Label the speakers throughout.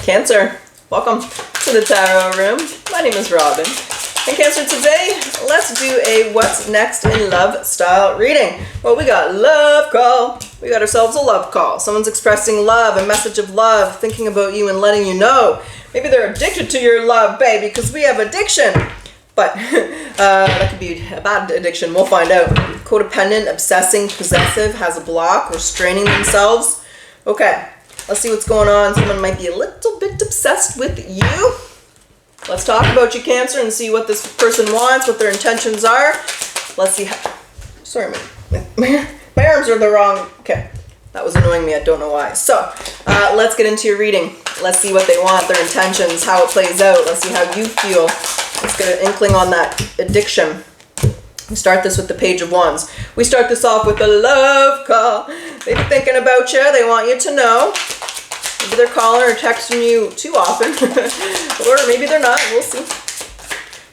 Speaker 1: Cancer, welcome to the Tarot Room. My name is Robin. And Cancer, today, let's do a what's next in love style reading. Well, we got love call. We got ourselves a love call. Someone's expressing love, a message of love, thinking about you and letting you know. Maybe they're addicted to your love, baby, because we have addiction. But that could be a bad addiction. We'll find out. Codependent, obsessing, possessive, has a block, restraining themselves. Okay, let's see what's going on. Someone might be a little bit obsessed with you. Let's talk about you, Cancer, and see what this person wants, what their intentions are. Let's see how... Sorry, my arms are the wrong... Okay, that was annoying me. I don't know why. So, let's get into your reading. Let's see what they want, their intentions, how it plays out. Let's see how you feel. Let's get an inkling on that addiction. We start this with the Page of Wands. We start this off with a love call. They've been thinking about you. They want you to know. Maybe they're calling or texting you too often. Or maybe they're not. We'll see.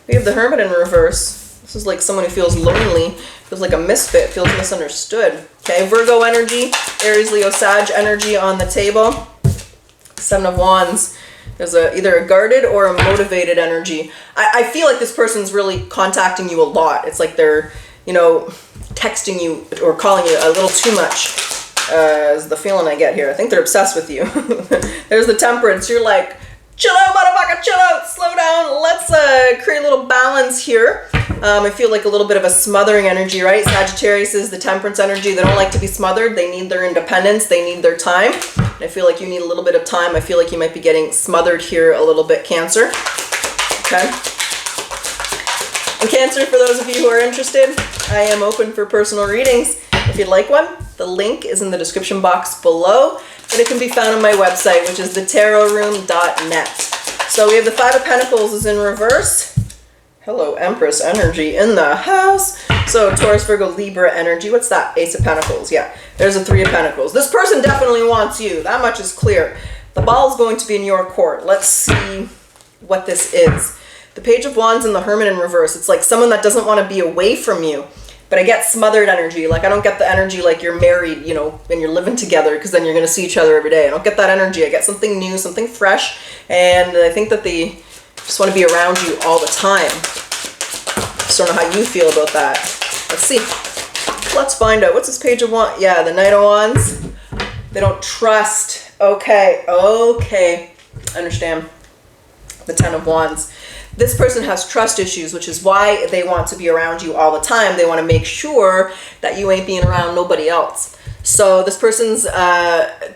Speaker 1: We have the Hermit in reverse. This is like someone who feels lonely, feels like a misfit, feels misunderstood. Okay, Virgo energy, Aries, Leo, Sag energy on the table. Seven of Wands. There's either a guarded or a motivated energy. I feel like this person's really contacting you a lot. It's like they're, texting you or calling you a little too much. Is the feeling I get here. I think they're obsessed with you. There's the Temperance. You're like, chill out, motherfucker, chill out, slow down. Let's create a little balance here. I feel like a little bit of a smothering energy, right? Sagittarius is the Temperance energy. They don't like to be smothered. They need their independence. They need their time. I feel like you need a little bit of time. I feel like you might be getting smothered here a little bit, Cancer. Okay. And Cancer, for those of you who are interested, I am open for personal readings. If you'd like one, the link is in the description box below, and it can be found on my website, which is thetaroroom.net. So we have the Five of Pentacles is in reverse. Hello, Empress energy in the house. So Taurus, Virgo, Libra energy. What's that? Ace of Pentacles. Yeah, there's a Three of Pentacles. This person definitely wants you. That much is clear. The ball is going to be in your court. Let's see what this is. The Page of Wands and the Hermit in reverse. It's like someone that doesn't want to be away from you. But I get smothered energy. Like, I don't get the energy like you're married, and you're living together, because then you're going to see each other every day. I don't get that energy. I get something new, something fresh. And I think that they just want to be around you all the time. Just don't know how you feel about that. Let's see. Let's find out. What's this Page of Wands? Yeah, the Knight of Wands. They don't trust. Okay. I understand. The Ten of Wands. This person has trust issues, which is why they want to be around you all the time. They want to make sure that you ain't being around nobody else. So this person's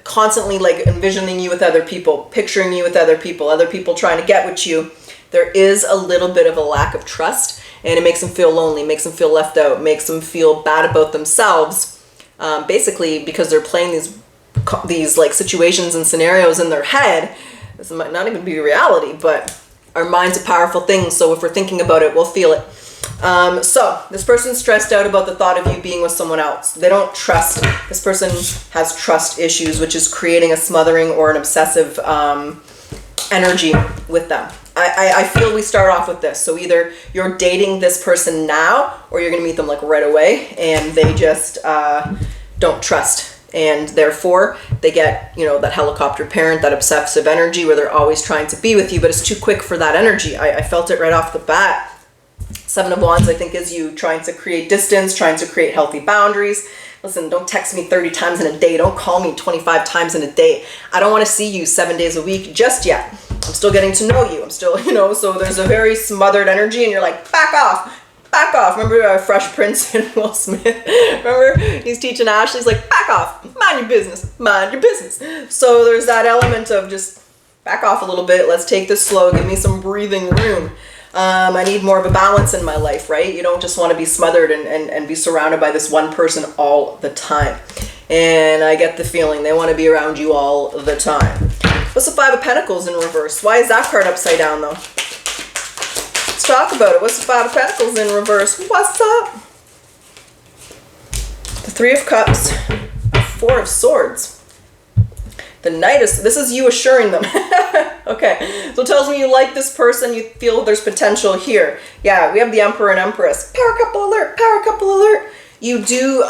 Speaker 1: constantly like envisioning you with other people, picturing you with other people trying to get with you. There is a little bit of a lack of trust, and it makes them feel lonely, makes them feel left out, makes them feel bad about themselves. Basically, because they're playing these like situations and scenarios in their head. This might not even be reality, but our mind's a powerful thing, so if we're thinking about it, we'll feel it. So this person's stressed out about the thought of you being with someone else. They don't trust. This person has trust issues, which is creating a smothering or an obsessive energy with them. I feel we start off with this. So either you're dating this person now, or you're going to meet them like right away, and they just don't trust. And therefore, they get, that helicopter parent, that obsessive energy where they're always trying to be with you, but it's too quick for that energy. I felt it right off the bat. Seven of Wands, I think, is you trying to create distance, trying to create healthy boundaries. Listen, don't text me 30 times in a day. Don't call me 25 times in a day. I don't want to see you 7 days a week just yet. I'm still getting to know you. I'm still, so there's a very smothered energy, and you're like, back off. Back off. Remember Fresh Prince and Will Smith? Remember he's teaching Ashley, he's like, back off, mind your business, mind your business. So there's that element of just back off a little bit. Let's take this slow. Give me some breathing room. I need more of a balance in my life, right? You don't just want to be smothered and be surrounded by this one person all the time. And I get the feeling they want to be around you all the time. What's the Five of Pentacles in reverse? Why is that card upside down though? Let's talk about it. What's the Five of Pentacles in reverse? What's up? The Three of Cups, Four of Swords. The Knight is, this is you assuring them. Okay, so it tells me you like this person, you feel there's potential here. Yeah, we have the Emperor and Empress. Power couple alert, power couple alert. You do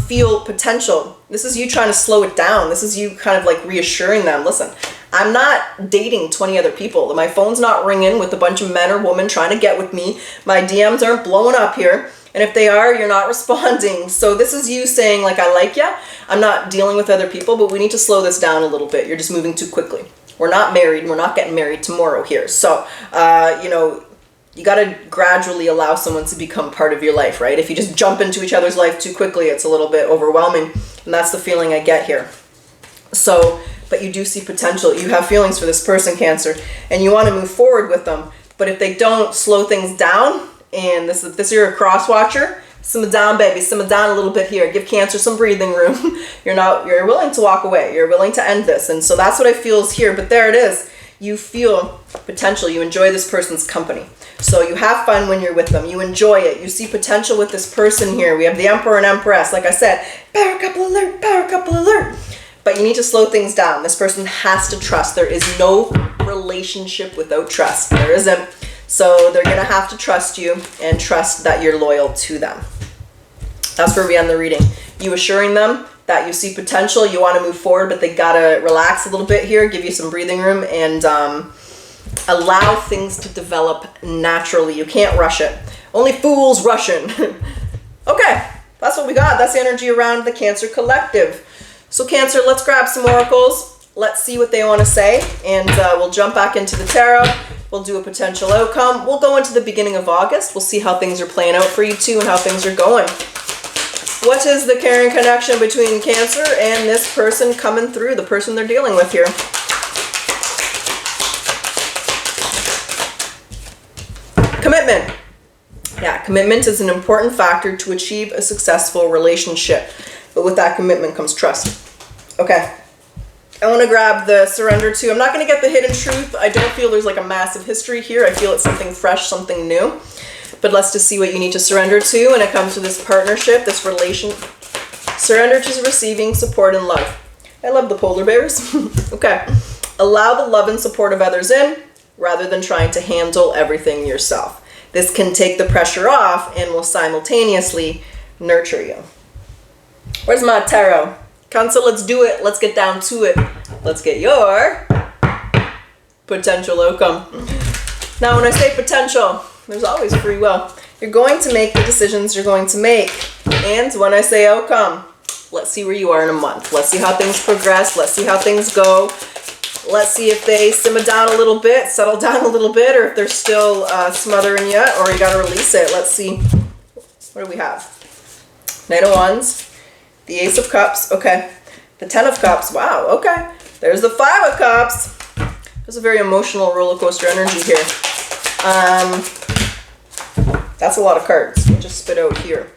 Speaker 1: feel potential. This is you trying to slow it down. This is you kind of like reassuring them. Listen, I'm not dating 20 other people. My phone's not ringing with a bunch of men or women trying to get with me. My DMs aren't blowing up here. And if they are, you're not responding. So this is you saying, like, I like ya. I'm not dealing with other people, but we need to slow this down a little bit. You're just moving too quickly. We're not married. We're not getting married tomorrow here. So, you know, you got to gradually allow someone to become part of your life, right? If you just jump into each other's life too quickly, it's a little bit overwhelming. And that's the feeling I get here. So, but you do see potential. You have feelings for this person, Cancer, and you want to move forward with them. But if they don't slow things down, and this you're a cross watcher, simmer down, baby, simmer down a little bit here. Give Cancer some breathing room. You're willing to walk away. You're willing to end this. And so that's what I feel is here. But there it is. You feel potential. You enjoy this person's company. So you have fun when you're with them. You enjoy it. You see potential with this person here. We have the Emperor and Empress. Like I said, power couple alert, power couple alert. But you need to slow things down. This person has to trust. There is no relationship without trust. There isn't. So they're going to have to trust you and trust that you're loyal to them. That's where we end the reading. You assuring them that you see potential, you want to move forward, but they got to relax a little bit here, give you some breathing room, and allow things to develop naturally. You can't rush it. Only fools rushing. Okay, that's what we got. That's the energy around the Cancer collective. So Cancer, let's grab some oracles. Let's see what they want to say, and we'll jump back into the tarot. We'll do a potential outcome. We'll go into the beginning of August. We'll see how things are playing out for you too and how things are going. What is the caring connection between Cancer and this person coming through, the person they're dealing with here? Commitment. Yeah, commitment is an important factor to achieve a successful relationship. But with that commitment comes trust. Okay. I want to grab the surrender to. I'm not going to get the hidden truth. I don't feel there's like a massive history here. I feel it's something fresh, something new. But let's just see what you need to surrender to when it comes to this partnership, this relation. Surrender to receiving support and love. I love the polar bears. Okay. Allow the love and support of others in rather than trying to handle everything yourself. This can take the pressure off and will simultaneously nurture you. Where's my tarot? Cancer, let's do it. Let's get down to it. Let's get your potential outcome. Now, when I say potential, there's always free will. You're going to make the decisions you're going to make. And when I say outcome, let's see where you are in a month. Let's see how things progress. Let's see how things go. Let's see if they simmer down a little bit, settle down a little bit, or if they're still smothering you, or you got to release it. Let's see. What do we have? Knight of Wands. The Ace of Cups, okay. The Ten of Cups, wow, okay. There's the Five of Cups. There's a very emotional roller coaster energy here. That's a lot of cards. We'll just spit out here.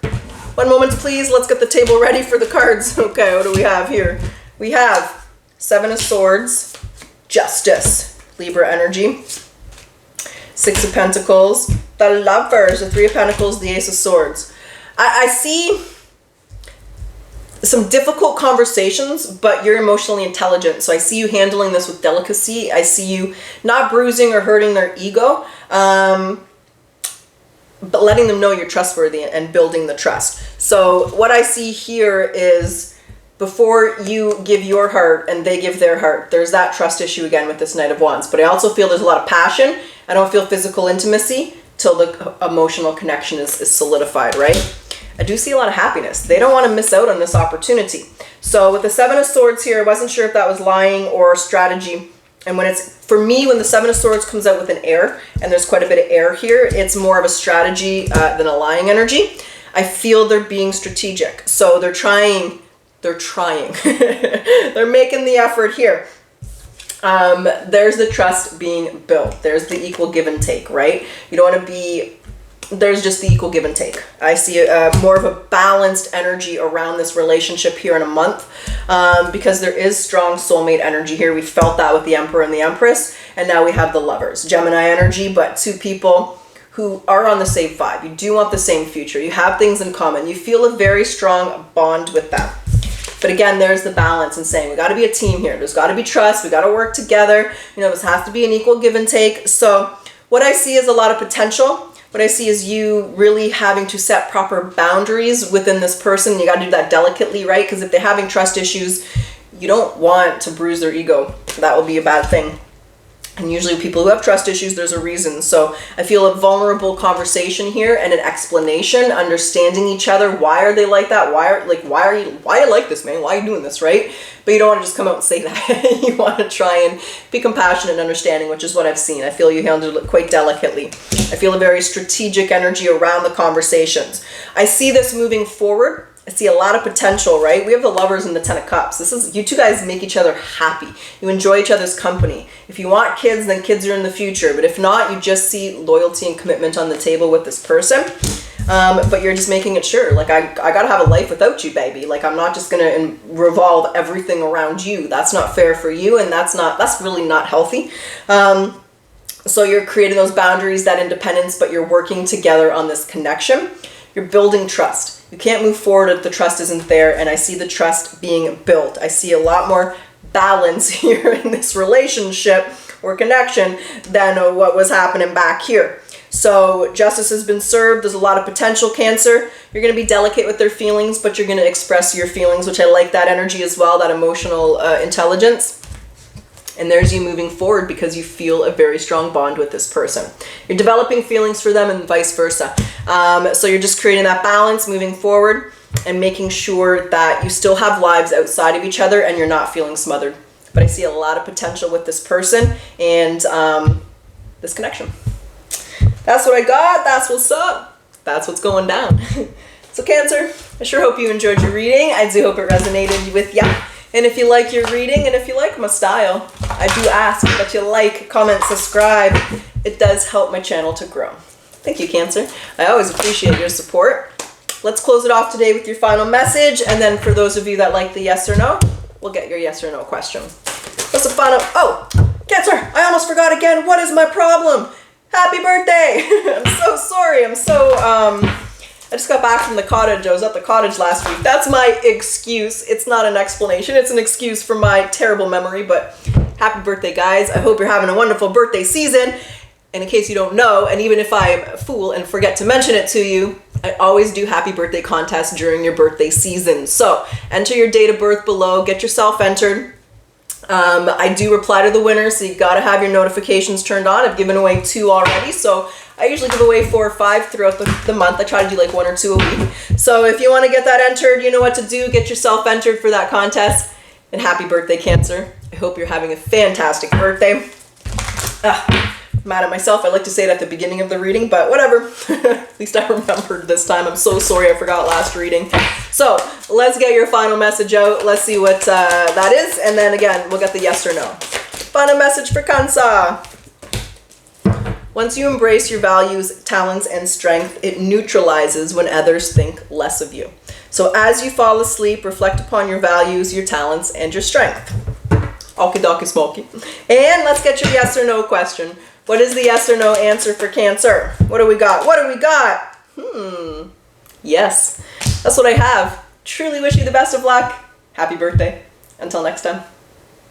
Speaker 1: One moment, please. Let's get the table ready for the cards. Okay, what do we have here? We have Seven of Swords, Justice, Libra energy. Six of Pentacles, the Lovers, the Three of Pentacles, the Ace of Swords. I see some difficult conversations, but you're emotionally intelligent. So I see you handling this with delicacy. I see you not bruising or hurting their ego, but letting them know you're trustworthy and building the trust. So what I see here is before you give your heart and they give their heart, there's that trust issue again with this Knight of Wands. But I also feel there's a lot of passion. I don't feel physical intimacy till the emotional connection is solidified, right? I do see a lot of happiness. They don't want to miss out on this opportunity. So with the Seven of Swords here, I wasn't sure if that was lying or strategy. And when it's, for me, when the Seven of Swords comes out with an air, and there's quite a bit of air here, it's more of a strategy than a lying energy. I feel they're being strategic. So they're trying. They're making the effort here. There's the trust being built. There's the equal give and take, right? You don't want to be, there's just the equal give and take. I see more of a balanced energy around this relationship here in a month because there is strong soulmate energy here. We felt that with the Emperor and the Empress, and now we have the Lovers. Gemini energy, but two people who are on the same vibe. You do want the same future. You have things in common. You feel a very strong bond with them. But again, there's the balance in saying we got to be a team here. There's got to be trust. We got to work together. You know, this has to be an equal give and take. So what I see is a lot of potential. What I see is you really having to set proper boundaries within this person. You got to do that delicately, right? Because if they're having trust issues, you don't want to bruise their ego. That would be a bad thing. And usually people who have trust issues, there's a reason. So I feel a vulnerable conversation here and an explanation, understanding each other. Why are they like that? Why are you like this, man? Why are you doing this, right? But you don't want to just come out and say that. You want to try and be compassionate and understanding, which is what I've seen. I feel you handled it quite delicately. I feel a very strategic energy around the conversations. I see this moving forward. I see a lot of potential, right? We have the Lovers and the Ten of Cups. This is, you two guys make each other happy. You enjoy each other's company. If you want kids, then kids are in the future. But if not, you just see loyalty and commitment on the table with this person. But you're just making it sure. Like, I gotta have a life without you, baby. Like, I'm not just gonna revolve everything around you. That's not fair for you, and that's really not healthy. So you're creating those boundaries, that independence, but you're working together on this connection. You're building trust. You can't move forward if the trust isn't there, and I see the trust being built. I see a lot more balance here in this relationship or connection than what was happening back here. So justice has been served. There's a lot of potential, Cancer. You're going to be delicate with their feelings, but you're going to express your feelings, which I like that energy as well, that emotional intelligence. And there's you moving forward because you feel a very strong bond with this person. You're developing feelings for them and vice versa. So you're just creating that balance moving forward and making sure that you still have lives outside of each other and you're not feeling smothered. But I see a lot of potential with this person and this connection. That's what I got. That's what's up. That's what's going down. So Cancer, I sure hope you enjoyed your reading. I do hope it resonated with ya. And if you like your reading and if you like my style, I do ask that you like, comment, subscribe. It does help my channel to grow. Thank you, Cancer. I always appreciate your support. Let's close it off today with your final message. And then for those of you that like the yes or no, we'll get your yes or no question. What's the final? Oh, Cancer, I almost forgot again. What is my problem? Happy birthday. I'm so sorry. I just got back from the cottage. I was at the cottage last week. That's my excuse. It's not an explanation. It's an excuse for my terrible memory, but happy birthday, guys. I hope you're having a wonderful birthday season. And in case you don't know, and even if I'm a fool and forget to mention it to you, I always do happy birthday contests during your birthday season. So enter your date of birth below, get yourself entered. I do reply to the winners, so you gotta have your notifications turned on. I've given away 2 already, so I usually give away 4 or 5 throughout the month. I try to do like 1 or 2 a week. So if you want to get that entered, you know what to do. Get yourself entered for that contest. And happy birthday, Cancer. I hope you're having a fantastic birthday. Mad at myself. I like to say it at the beginning of the reading, but whatever. At least I remembered this time. I'm so sorry I forgot last reading. So let's get your final message out. Let's see what that is. And then again, we'll get the yes or no. Final message for Cancer. Once you embrace your values, talents, and strength, it neutralizes when others think less of you. So as you fall asleep, reflect upon your values, your talents, and your strength. Okie dokie smoky. And let's get your yes or no question. What is the yes or no answer for Cancer? What do we got? What do we got? Yes. That's what I have. Truly wish you the best of luck. Happy birthday. Until next time.